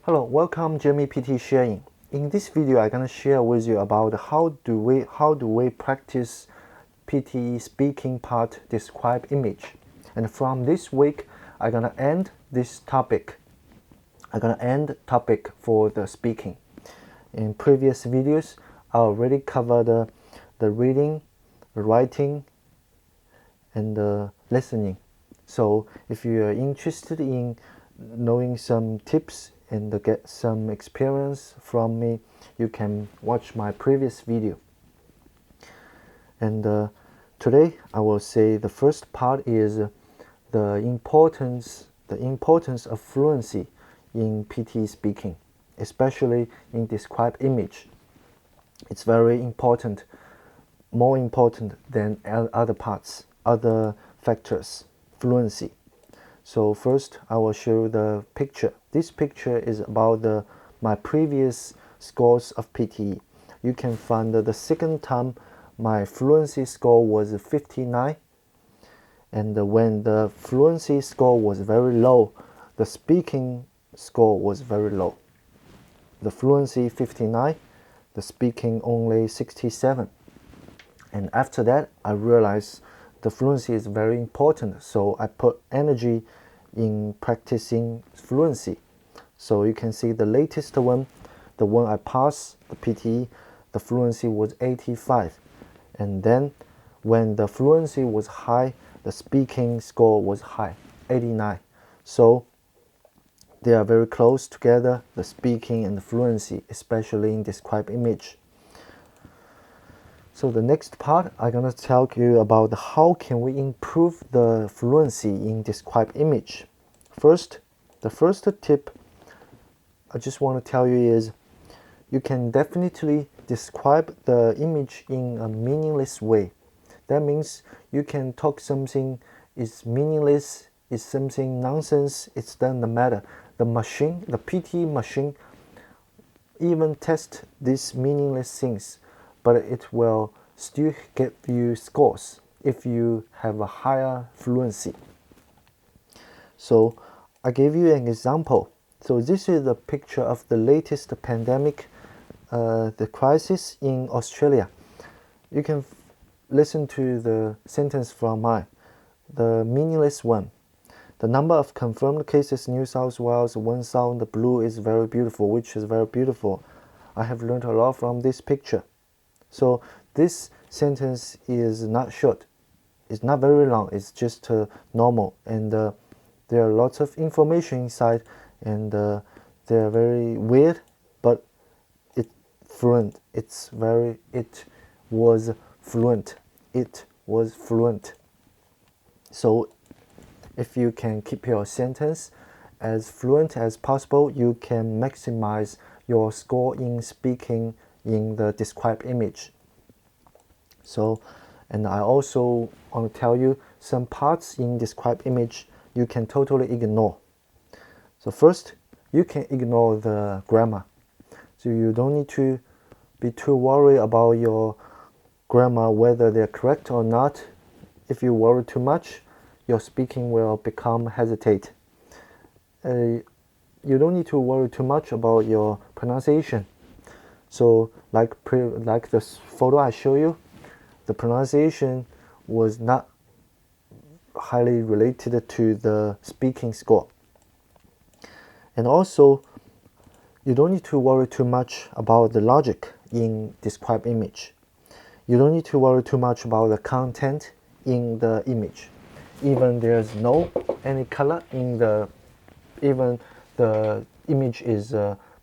Hello, welcome Jamie PTE sharing. In this video, I'm gonna share with you about how do we practice PTE speaking part describe image. And from this week, I'm gonna end this topic. I'm gonna end topic for the speaking. In previous videos, I already covered the reading, writing, and the listening. So if you are interested in knowing some tips and get some experience from me, you can watch my previous video. And today I will say the first part is the importance of fluency in PTE speaking, especially in describe image. It's very important, more important than other parts, other factors, fluency. So first, I will show the picture. This picture is about my previous scores of PTE. You can find the second time my fluency score was 59. And when the fluency score was very low, the speaking score was very low. The fluency 59, the speaking only 67. And after that, I realized the fluency is very important, so I put energy in practicing fluency. So you can see the latest one, the one I passed, the PTE, the fluency was 85. And then when the fluency was high, the speaking score was high, 89. So they are very close together, the speaking and the fluency, especially in describe image. So the next part, I'm gonna tell you about how can we improve the fluency in describe image. First, the first tip I just want to tell you is you can definitely describe the image in a meaningless way. That means you can talk something is meaningless, is something nonsense, it doesn't matter. The machine, the PTE machine, even test these meaningless things, but it will still give you scores if you have a higher fluency. So I gave you an example. So this is a picture of the latest pandemic, the crisis in Australia. You can listen to the sentence from mine, the meaningless one. The number of confirmed cases New South Wales 1,000, the blue is very beautiful, which is very beautiful. I have learned a lot from this picture. So this sentence is not short. It's not very long. It's just normal. And there are lots of information inside. And they are very weird. But it's fluent. It was fluent. It was fluent. So if you can keep your sentence as fluent as possible, you can maximize your score in speaking in the describe image. So, and I also want to tell you some parts in describe image you can totally ignore. So first, you can ignore the grammar. So you don't need to be too worried about your grammar, whether they're correct or not. If you worry too much, your speaking will become hesitate. You don't need to worry too much about your pronunciation. So like this photo I show you, the pronunciation was not highly related to the speaking score. And also, you don't need to worry too much about the logic in describe image. You don't need to worry too much about the content in the image. Even there's no any color in even the image is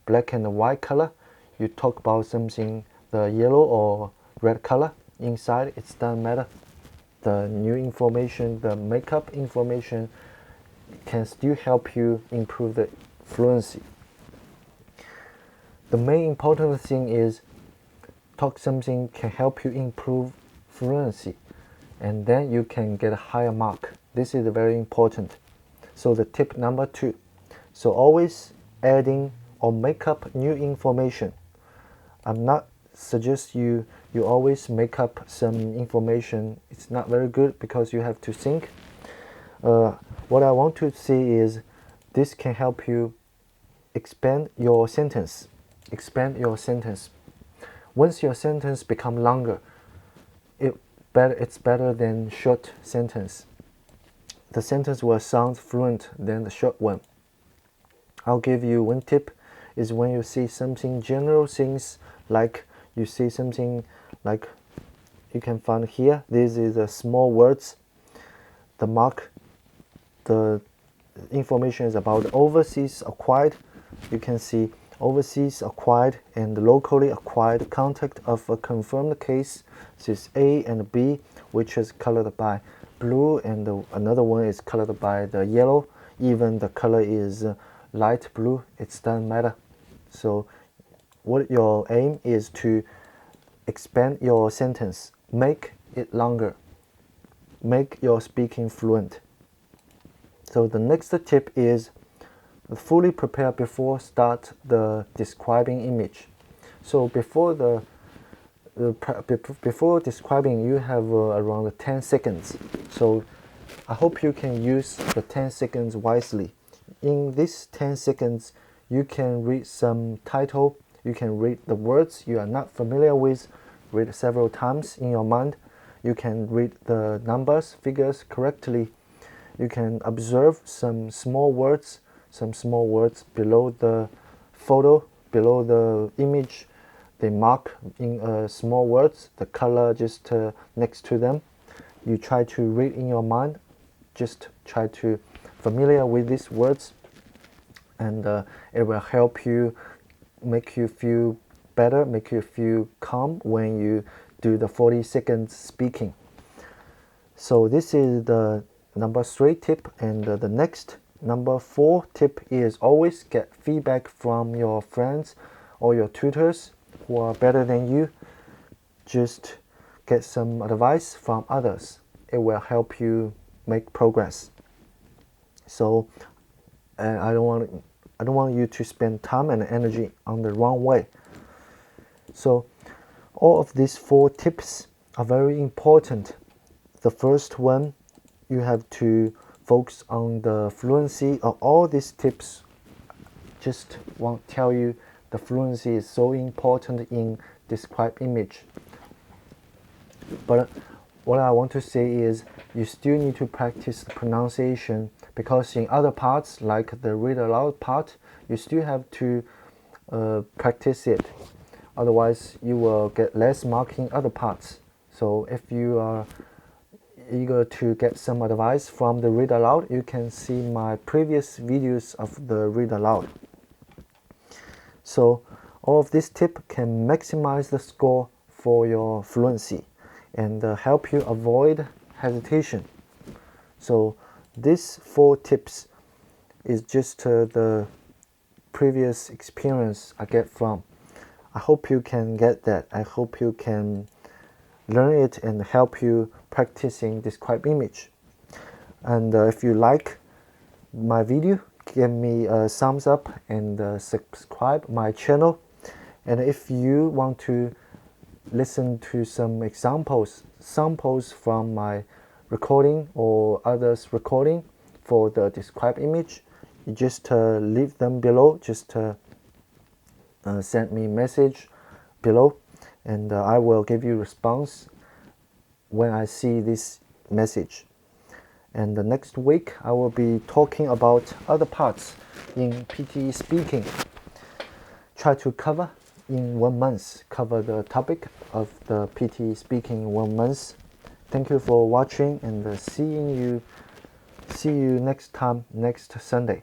black and white color, you talk about something the yellow or red color inside, it doesn't matter. The new information, the makeup information can still help you improve the fluency. The main important thing is talk something can help you improve fluency, and then you can get a higher mark. This is very important. So the tip number 2. So always adding or make up new information. I'm not suggest you always make up some information. It's not very good because you have to think. What I want to see is this can help you expand your sentence. Expand your sentence. Once your sentence become longer, it's better than short sentence. The sentence will sound fluent than the short one. I'll give you one tip is when you see something general things, like you see something like you can find here, this is the small words, the mark, the information is about overseas acquired. You can see overseas acquired and locally acquired contact of a confirmed case. This is A and B, which is colored by blue, and another one is colored by the yellow. Even the color is light blue, it doesn't matter. So what your aim is to expand your sentence, make it longer, make your speaking fluent. So the next tip is fully prepare before start the describing image. So before before describing, you have around 10 seconds. So I hope you can use the 10 seconds wisely. In this 10 seconds, you can read some title, you can read the words you are not familiar with, read several times in your mind. You can read the numbers, figures correctly. You can observe some small words below the photo, below the image. They mark in small words, the color just next to them. You try to read in your mind, just try to familiar with these words, and it will help you, make you feel better, make you feel calm when you do the 40 seconds speaking. So this is the number 3 tip, and the next number 4 tip is always get feedback from your friends or your tutors who are better than you. Just get some advice from others. It will help you make progress. So I don't want you to spend time and energy on the wrong way. So all of these 4 tips are very important. The first one, you have to focus on the fluency of all these tips. Just want to tell you the fluency is so important in describe image. But what I want to say is you still need to practice the pronunciation, because in other parts, like the read aloud part, you still have to practice it. Otherwise, you will get less mark in other parts. So if you are eager to get some advice from the read aloud, you can see my previous videos of the read aloud. So all of this tip can maximize the score for your fluency and help you avoid hesitation. So these 4 tips is just the previous experience I get from. I hope you can get that. I hope you can learn it and help you practicing describe image. And if you like my video, give me a thumbs up and subscribe my channel. And if you want to listen to some samples from my recording or others recording for the describe image, you just leave them below. Just send me a message below, and I will give you response when I see this message. And the next week I will be talking about other parts in PTE speaking. Try to cover in 1 month, cover the topic of the PTE speaking in 1 month. Thank you for watching, and see you next time, next Sunday.